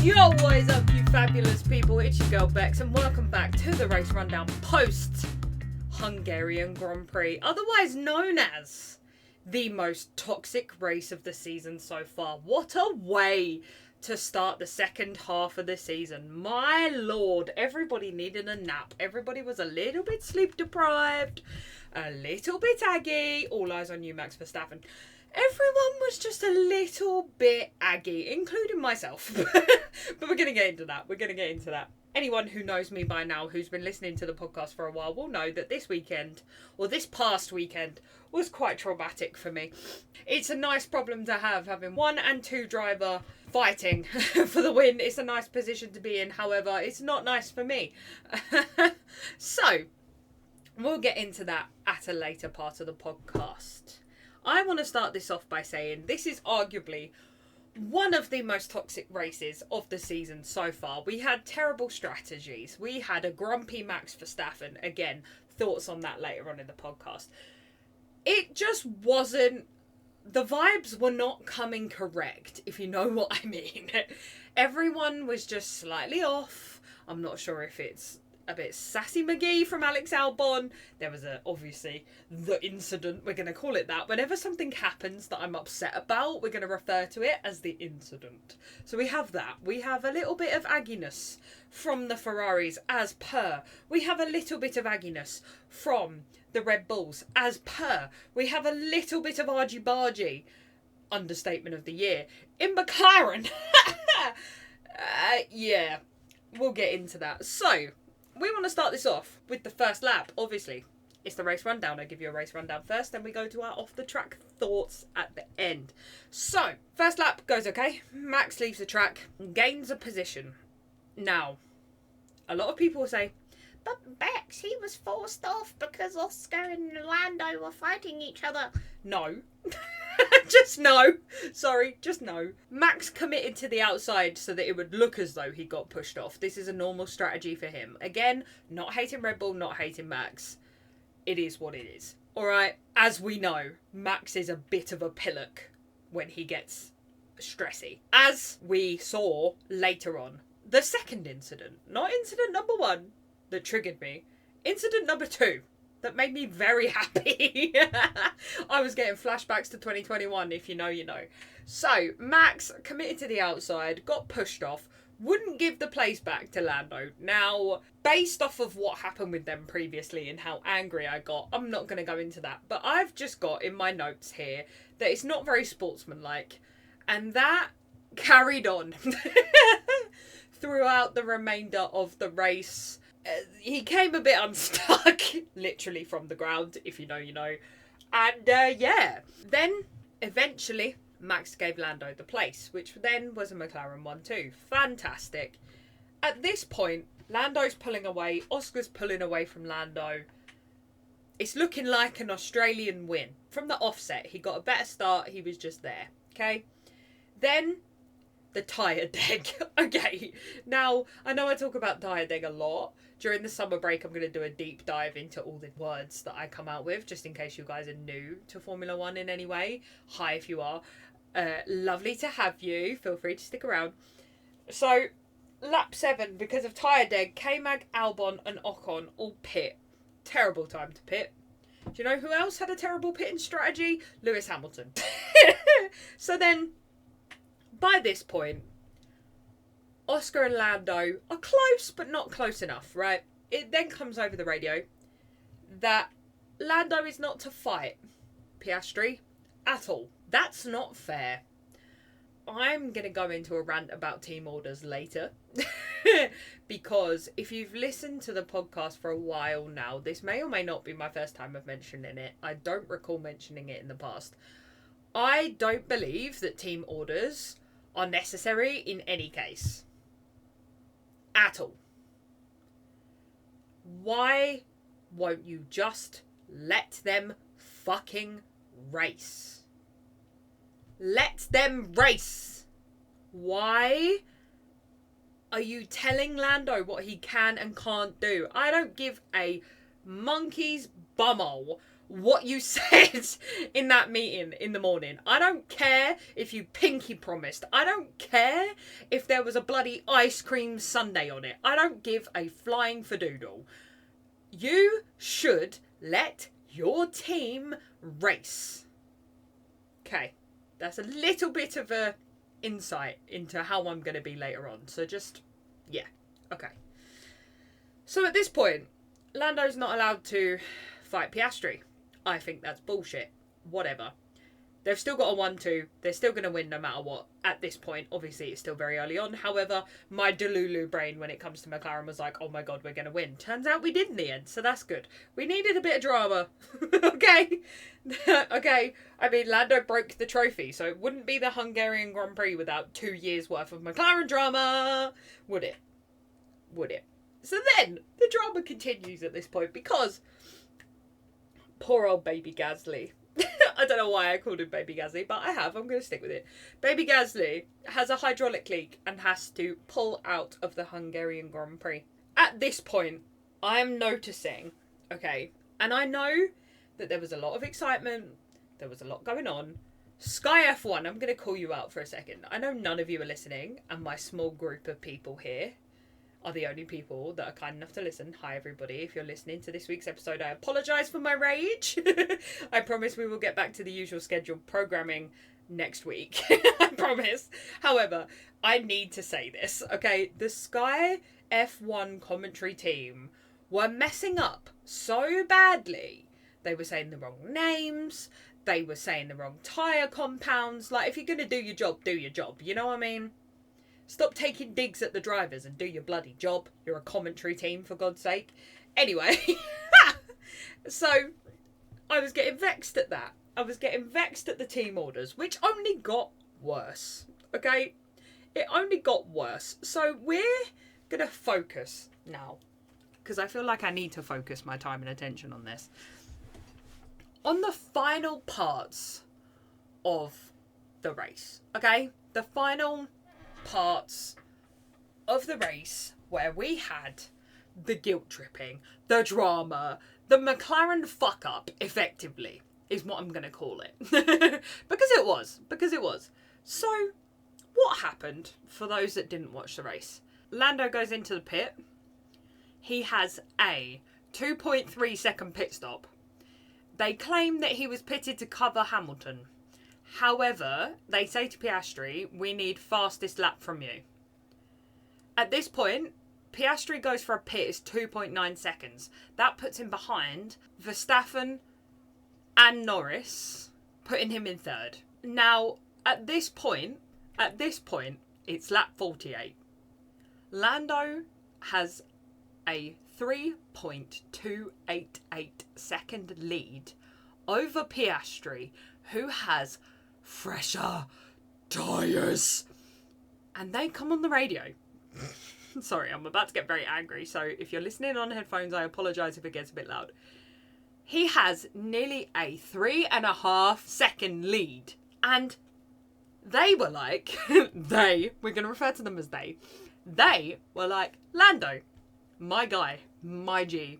Yo, what is up, you fabulous people? It's your girl Bex, and welcome back to the race rundown post Hungarian Grand Prix, otherwise known as the most toxic race of the season so far. What a way to start the second half of the season. My lord, everybody needed a nap. Everybody was a little bit sleep deprived, a little bit aggy. All eyes on you, Max Verstappen. Everyone was just a little bit aggy, including myself. But we're going to get into that. Anyone who knows me by now, who's been listening to the podcast for a while, will know that this past weekend, was quite traumatic for me. It's a nice problem to have, having 1 and 2 driver fighting for the win. It's a nice position to be in. However, it's not nice for me. So, we'll get into that at a later part of the podcast. I want to start this off by saying this is arguably one of the most toxic races of the season so far. We had terrible strategies. We had a grumpy Max Verstappen. Again, thoughts on that later on in the podcast. It just wasn't... The vibes were not coming correct, if you know what I mean. Everyone was just slightly off. I'm not sure if it's a bit sassy McGee from Alex Albon. There was obviously the incident, we're going to call it that. Whenever something happens that I'm upset about, we're going to refer to it as the incident. So we have that. We have a little bit of agginess from the Ferraris as per. We have a little bit of agginess from the Red Bulls as per. We have a little bit of argy-bargy, understatement of the year, in McLaren. Yeah, we'll get into that. So, we want to start this off with the first lap, obviously. It's the race rundown. I give you a race rundown first, then we go to our off-the-track thoughts at the end. So, first lap goes okay. Max leaves the track, gains a position. Now, a lot of people say, but Bex, he was forced off because Oscar and Lando were fighting each other. No. Just no. Sorry, just no. Max committed to the outside so that it would look as though he got pushed off. This is a normal strategy for him. Again, not hating Red Bull, not hating Max. It is what it is. Alright, as we know, Max is a bit of a pillock when he gets stressy. As we saw later on, the second incident, not incident number 1 that triggered me, incident number 2. That made me very happy. I was getting flashbacks to 2021, if you know, you know. So, Max committed to the outside, got pushed off, wouldn't give the place back to Lando. Now, based off of what happened with them previously and how angry I got, I'm not going to go into that. But I've just got in my notes here that it's not very sportsmanlike. And that carried on throughout the remainder of the race. He came a bit unstuck, literally from the ground, if you know, you know. And, yeah. Then, eventually, Max gave Lando the place, which then was a McLaren 1-2. Fantastic. At this point, Lando's pulling away, Oscar's pulling away from Lando. It's looking like an Australian win. From the offset, he got a better start, he was just there, okay? Then, the tyre deg. Okay, now, I know I talk about tyre deg a lot. During the summer break, I'm going to do a deep dive into all the words that I come out with, just in case you guys are new to Formula 1 in any way. Hi, if you are. Lovely to have you. Feel free to stick around. So, lap 7, because of tyre deg, K-Mag, Albon and Ocon all pit. Terrible time to pit. Do you know who else had a terrible pitting strategy? Lewis Hamilton. So then, by this point, Oscar and Lando are close, but not close enough, right? It then comes over the radio that Lando is not to fight Piastri at all. That's not fair. I'm going to go into a rant about team orders later. Because if you've listened to the podcast for a while now, this may or may not be my first time of mentioning it. I don't recall mentioning it in the past. I don't believe that team orders are necessary in any case. At all. Why won't you just let them fucking race? Let them race. Why are you telling Lando what he can and can't do? I don't give a monkey's bumhole what you said in that meeting in the morning. I don't care if you pinky promised. I don't care if there was a bloody ice cream sundae on it. I don't give a flying fadoodle. You should let your team race. Okay, that's a little bit of a insight into how I'm going to be later on. So just, yeah, okay. So at this point, Lando's not allowed to fight Piastri. I think that's bullshit. Whatever. They've still got a 1-2. They're still going to win no matter what. At this point, obviously, it's still very early on. However, my Delulu brain when it comes to McLaren was like, oh my god, we're going to win. Turns out we did in the end, so that's good. We needed a bit of drama. Okay? Okay. I mean, Lando broke the trophy, so it wouldn't be the Hungarian Grand Prix without 2 years worth of McLaren drama. Would it? Would it? So then, the drama continues at this point because poor old baby Gasly. I don't know why I called him Baby Gasly, but I have. I'm going to stick with it. Baby Gasly has a hydraulic leak and has to pull out of the Hungarian Grand Prix. At this point, I'm noticing, okay, and I know that there was a lot of excitement, there was a lot going on. Sky F1, I'm going to call you out for a second. I know none of you are listening, and my small group of people here are the only people that are kind enough to listen. Hi everybody, if you're listening to this week's episode, I apologise for my rage. I promise we will get back to the usual scheduled programming next week. I promise. However, I need to say this, okay? The Sky F1 commentary team were messing up so badly. They were saying the wrong names, they were saying the wrong tyre compounds. Like, if you're going to do your job, do your job, you know what I mean? Stop taking digs at the drivers and do your bloody job. You're a commentary team, for God's sake. Anyway, so I was getting vexed at that. I was getting vexed at the team orders, which only got worse, okay? It only got worse. So we're going to focus now, because I feel like I need to focus my time and attention on this. On the final parts of the race, okay? The final parts of the race where we had the guilt tripping, the drama, the McLaren fuck up, effectively, is what I'm going to call it. Because it was. So, what happened for those that didn't watch the race? Lando goes into the pit. He has a 2.3 second pit stop. They claim that he was pitted to cover Hamilton. However, they say to Piastri, we need fastest lap from you. At this point, Piastri goes for a pit, it's 2.9 seconds. That puts him behind Verstappen and Norris, putting him in third. Now, at this point, it's lap 48. Lando has a 3.288 second lead over Piastri, who has fresher tyres. And they come on the radio. Sorry, I'm about to get very angry, so if you're listening on headphones, I apologise if it gets a bit loud. He has nearly a 3.5 second lead. And they were like, we're going to refer to them as they were like, Lando, my guy, my G,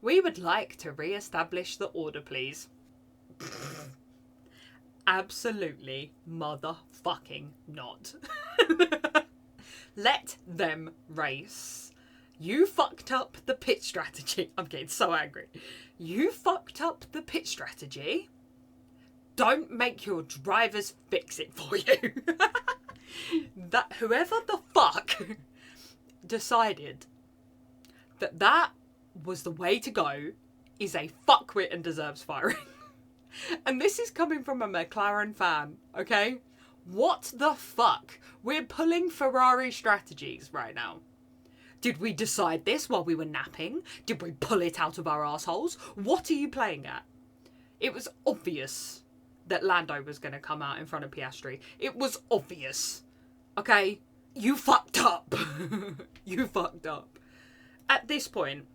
we would like to re-establish the order, please. Absolutely motherfucking not. Let them race. You fucked up the pit strategy. I'm getting so angry. You fucked up the pit strategy. Don't make your drivers fix it for you. That whoever the fuck decided that was the way to go is a fuckwit and deserves firing. And this is coming from a McLaren fan, okay? What the fuck? We're pulling Ferrari strategies right now. Did we decide this while we were napping? Did we pull it out of our arseholes? What are you playing at? It was obvious that Lando was going to come out in front of Piastri. It was obvious. Okay? You fucked up. You fucked up. At this point,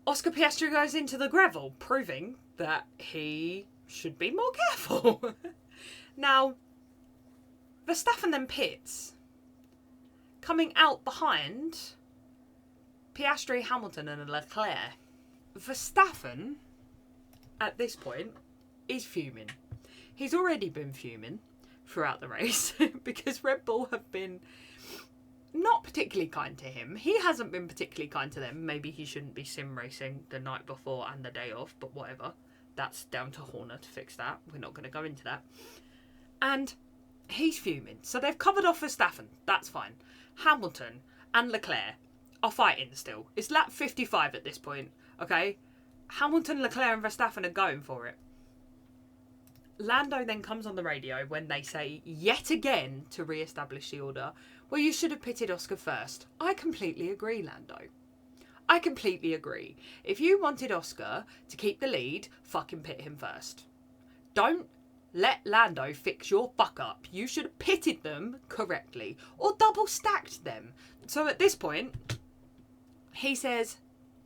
Oscar Piastri goes into the gravel, proving that he should be more careful. Now, Verstappen then pits, coming out behind Piastri, Hamilton and Leclerc. Verstappen at this point, is fuming. He's already been fuming throughout the race because Red Bull have been not particularly kind to him. He hasn't been particularly kind to them. Maybe he shouldn't be sim racing the night before and the day off, but whatever. That's down to Horner to fix that. We're not going to go into that. And he's fuming. So they've covered off Verstappen. That's fine. Hamilton and Leclerc are fighting still. It's lap 55 at this point, okay? Hamilton, Leclerc and Verstappen are going for it. Lando then comes on the radio when they say, yet again, to re-establish the order, well, you should have pitted Oscar first. I completely agree, Lando. I completely agree. If you wanted Oscar to keep the lead, fucking pit him first. Don't let Lando fix your fuck up. You should have pitted them correctly or double stacked them. So at this point, he says,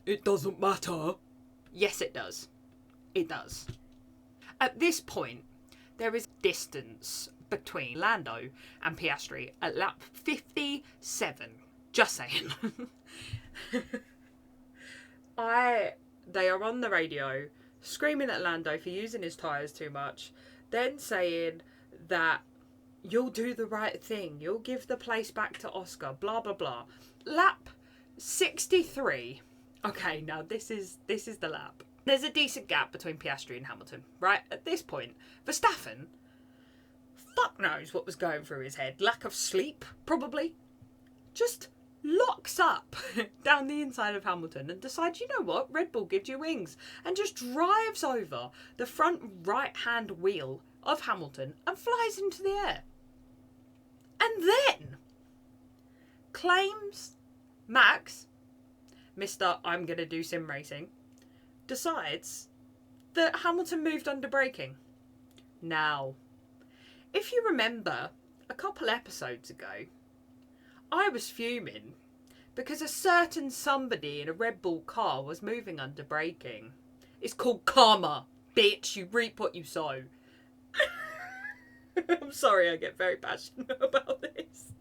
it doesn't matter. Yes, it does. It does. At this point, there is distance between Lando and Piastri at lap 57. Just saying. They are on the radio screaming at Lando for using his tyres too much, then saying that you'll do the right thing, you'll give the place back to Oscar, blah blah blah. Lap 63. Okay, now this is the lap. There's a decent gap between Piastri and Hamilton, right? At this point, Verstappen, fuck knows what was going through his head. Lack of sleep, probably. Just locks up down the inside of Hamilton and decides, you know what, Red Bull gives you wings, and just drives over the front right-hand wheel of Hamilton and flies into the air. And then claims Max, Mr. I'm going to do sim racing, decides that Hamilton moved under braking. Now, if you remember a couple episodes ago, I was fuming because a certain somebody in a Red Bull car was moving under braking. It's called karma, bitch. You reap what you sow. I'm sorry I get very passionate about this.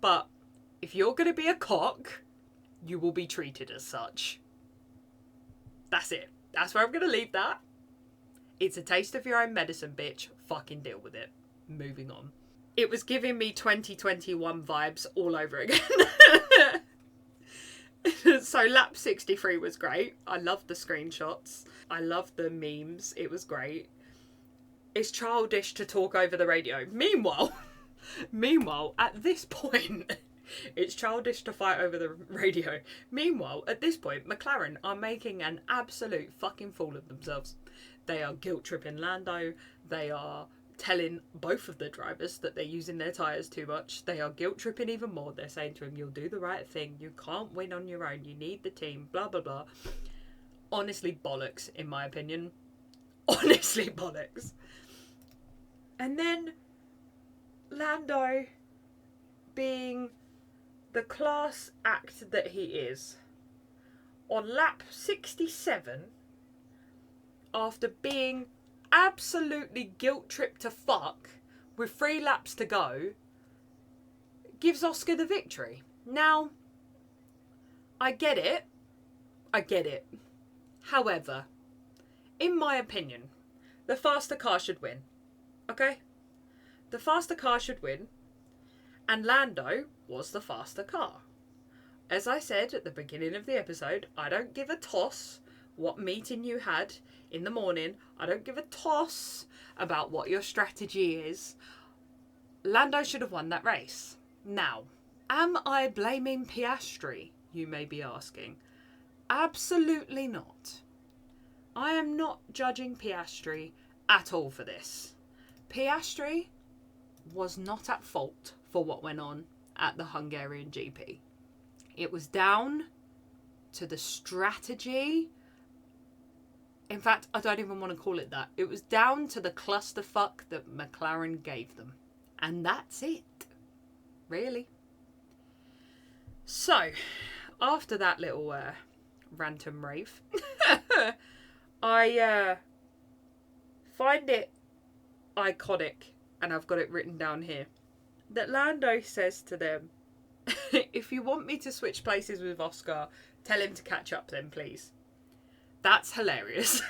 But if you're going to be a cock, you will be treated as such. That's it. That's where I'm going to leave that. It's a taste of your own medicine, bitch. Fucking deal with it. Moving on. It was giving me 2021 vibes all over again. So lap 63 was great. I loved the screenshots. I loved the memes. It was great. It's childish to talk over the radio. Meanwhile, at this point, it's childish to fight over the radio. Meanwhile, at this point, McLaren are making an absolute fucking fool of themselves. They are guilt-tripping Lando. They are telling both of the drivers that they're using their tyres too much. They are guilt-tripping even more. They're saying to him, you'll do the right thing. You can't win on your own. You need the team. Blah, blah, blah. Honestly, bollocks, in my opinion. Honestly, bollocks. And then Lando, being the class act that he is, on lap 67, after being absolutely guilt-tripped to fuck with 3 laps to go, gives Oscar the victory. Now, I get it. However, in my opinion, the faster car should win. Okay? The faster car should win, and Lando was the faster car. As I said at the beginning of the episode, I don't give a toss what meeting you had in the morning. I don't give a toss about what your strategy is. Lando should have won that race. Now, am I blaming Piastri, you may be asking? Absolutely not. I am not judging Piastri at all for this. Piastri was not at fault for what went on at the Hungarian GP. It was down to the strategy. In fact, I don't even want to call it that. It was down to the clusterfuck that McLaren gave them. And that's it. Really. So, after that little rant and rave, I find it iconic, and I've got it written down here, that Lando says to them, if you want me to switch places with Oscar, tell him to catch up then, please. That's hilarious.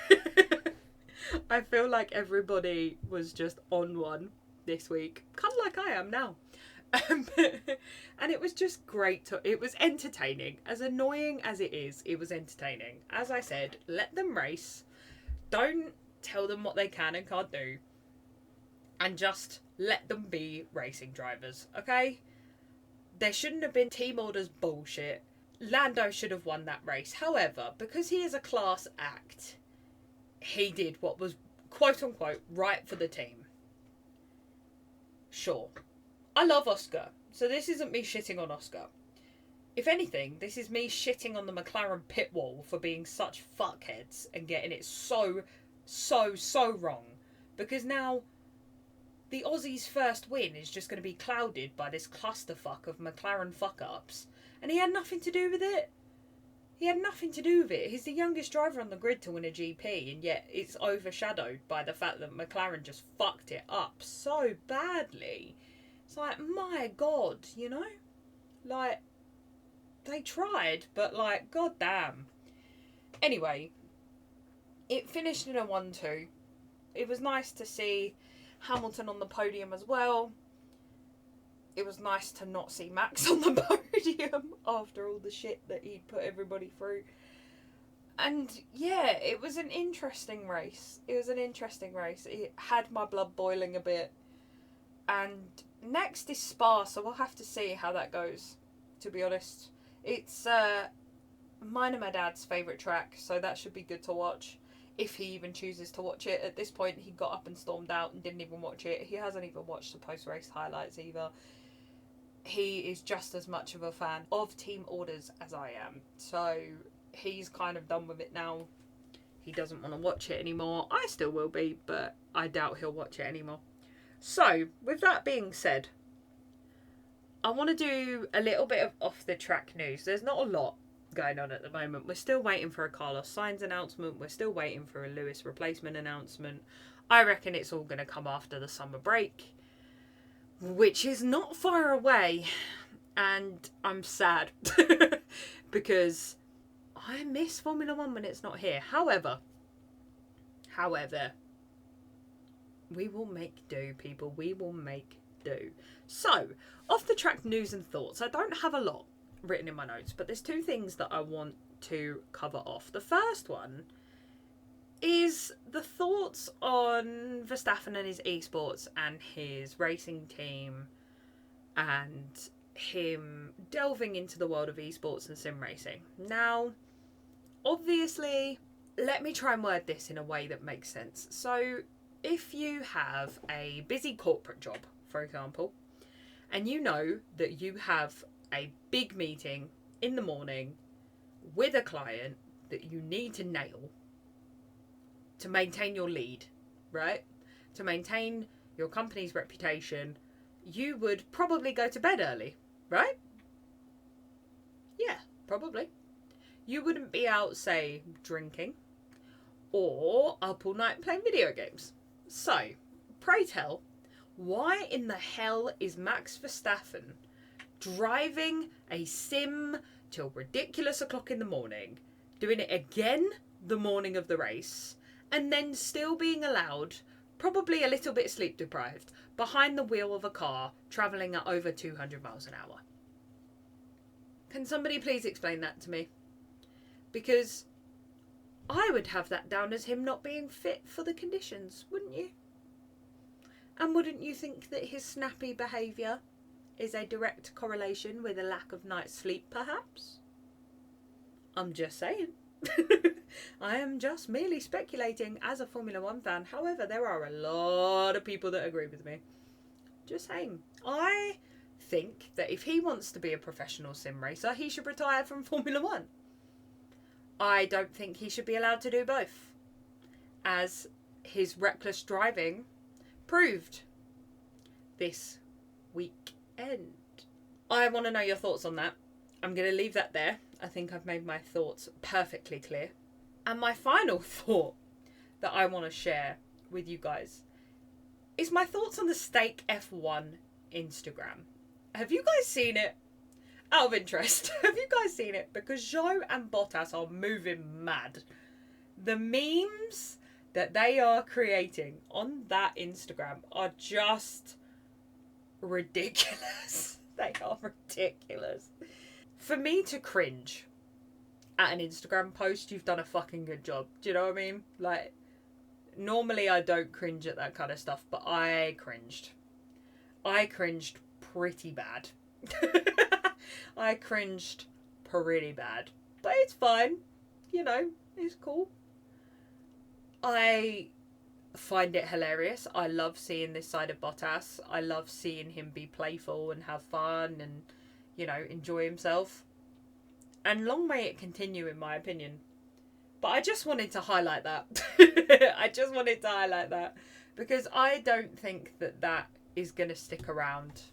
I feel like everybody was just on one this week, kind of like I am now. And it was just great. It was entertaining. As annoying as it was entertaining. As I said, let them race. Don't tell them what they can and can't do. And just let them be racing drivers, okay? There shouldn't have been team orders bullshit. Lando should have won that race. However, because he is a class act, he did what was quote unquote right for the team. Sure. I love Oscar, so this isn't me shitting on Oscar. If anything, this is me shitting on the McLaren pit wall for being such fuckheads and getting it so wrong. Because now the Aussie's first win is just going to be clouded by this clusterfuck of McLaren fuck-ups. And he had nothing to do with it. He had nothing to do with it. He's the youngest driver on the grid to win a GP, and yet it's overshadowed by the fact that McLaren just fucked it up so badly. It's like, my God, you know? Like, they tried, but like, goddamn. Anyway, it finished in a 1-2. It was nice to see Hamilton on the podium as well. It was nice to not see Max on the podium after all the shit that he'd put everybody through. And yeah, it was an interesting race. It had my blood boiling a bit. And next is Spa, so we'll have to see how that goes, to be honest. It's mine and my dad's favourite track, so that should be good to watch. If he even chooses to watch it. At this point, he got up and stormed out and didn't even watch it. He hasn't even watched the post-race highlights either. He is just as much of a fan of team orders as I am. So he's kind of done with it now. He doesn't want to watch it anymore. I still will be, but I doubt he'll watch it anymore. So, with that being said, I want to do a little bit of off-the-track news. There's not a lot going on at the moment. We're still waiting for a Carlos Sainz announcement. We're still waiting for a Lewis replacement announcement. I reckon it's all going to come after the summer break, which is not far away, and I'm sad because I miss Formula One when it's not here. However, we will make do, people. We will make do. So, off the track news and thoughts. I don't have a lot written in my notes, but there's two things that I want to cover off. The first one is the thoughts on Verstappen and his esports and his racing team and him delving into the world of esports and sim racing. Now, obviously, let me try and word this in a way that makes sense. So, if you have a busy corporate job, for example, and you know that you have a big meeting in the morning with a client that you need to nail to maintain your lead, right? To maintain your company's reputation, you would probably go to bed early, right? Yeah, probably. You wouldn't be out, say, drinking or up all night playing video games. So, pray tell, why in the hell is Max Verstappen driving a sim till ridiculous o'clock in the morning, doing it again the morning of the race, and then still being allowed, probably a little bit sleep deprived, behind the wheel of a car travelling at over 200 miles an hour? Can somebody please explain that to me? Because I would have that down as him not being fit for the conditions, wouldn't you? And wouldn't you think that his snappy behaviour is a direct correlation with a lack of night's sleep, perhaps? I'm just saying. I am just merely speculating as a Formula One fan. However, there are a lot of people that agree with me. Just saying. I think that if he wants to be a professional sim racer, he should retire from Formula One. I don't think he should be allowed to do both, as his reckless driving proved this weekend. I want to know your thoughts on that. I'm going to leave that there. I think I've made my thoughts perfectly clear. And my final thought that I want to share with you guys is my thoughts on the Stake F1 Instagram. Have you guys seen it? Out of interest, have you guys seen it? Because Zhou and Bottas are moving mad. The memes that they are creating on that Instagram are just ridiculous. They are ridiculous. For me to cringe at an Instagram post, you've done a fucking good job. Do you know what I mean? Like, normally I don't cringe at that kind of stuff, but I cringed. I cringed pretty bad. I cringed pretty bad. But it's fine. You know, it's cool. I find it hilarious. I love seeing this side of Bottas. I love seeing him be playful and have fun and, you know, enjoy himself. And long may it continue, in my opinion. But I just wanted to highlight that. I just wanted to highlight that. Because I don't think that that is going to stick around.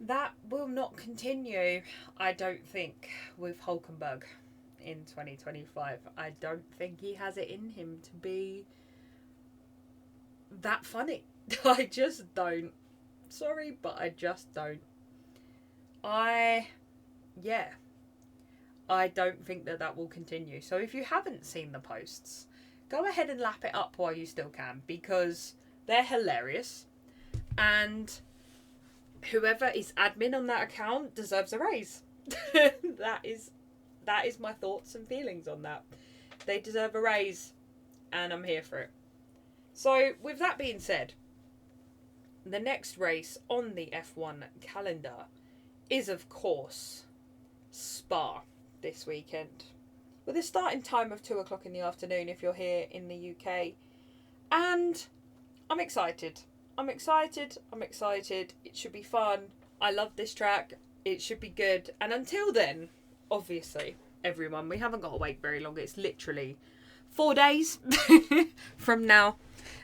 That will not continue, I don't think, with Hulkenberg in 2025. I don't think he has it in him to be that funny. I just don't. Sorry, but I just don't. I don't think that that will continue. So if you haven't seen the posts, go ahead and lap it up while you still can, because they're hilarious. And whoever is admin on that account deserves a raise. That is my thoughts and feelings on that. They deserve a raise, and I'm here for it. So, with that being said, the next race on the F1 calendar is, of course, Spa this weekend, with a starting time of 2 o'clock in the afternoon if you're here in the UK. And I'm excited. I'm excited. It should be fun. I love this track. It should be good. And until then, obviously, everyone, we haven't got to wait very long. It's literally 4 days from now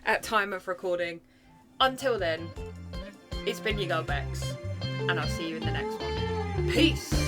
at time of recording. Until then, it's been your girl Bex, and I'll see you in the next one. Peace!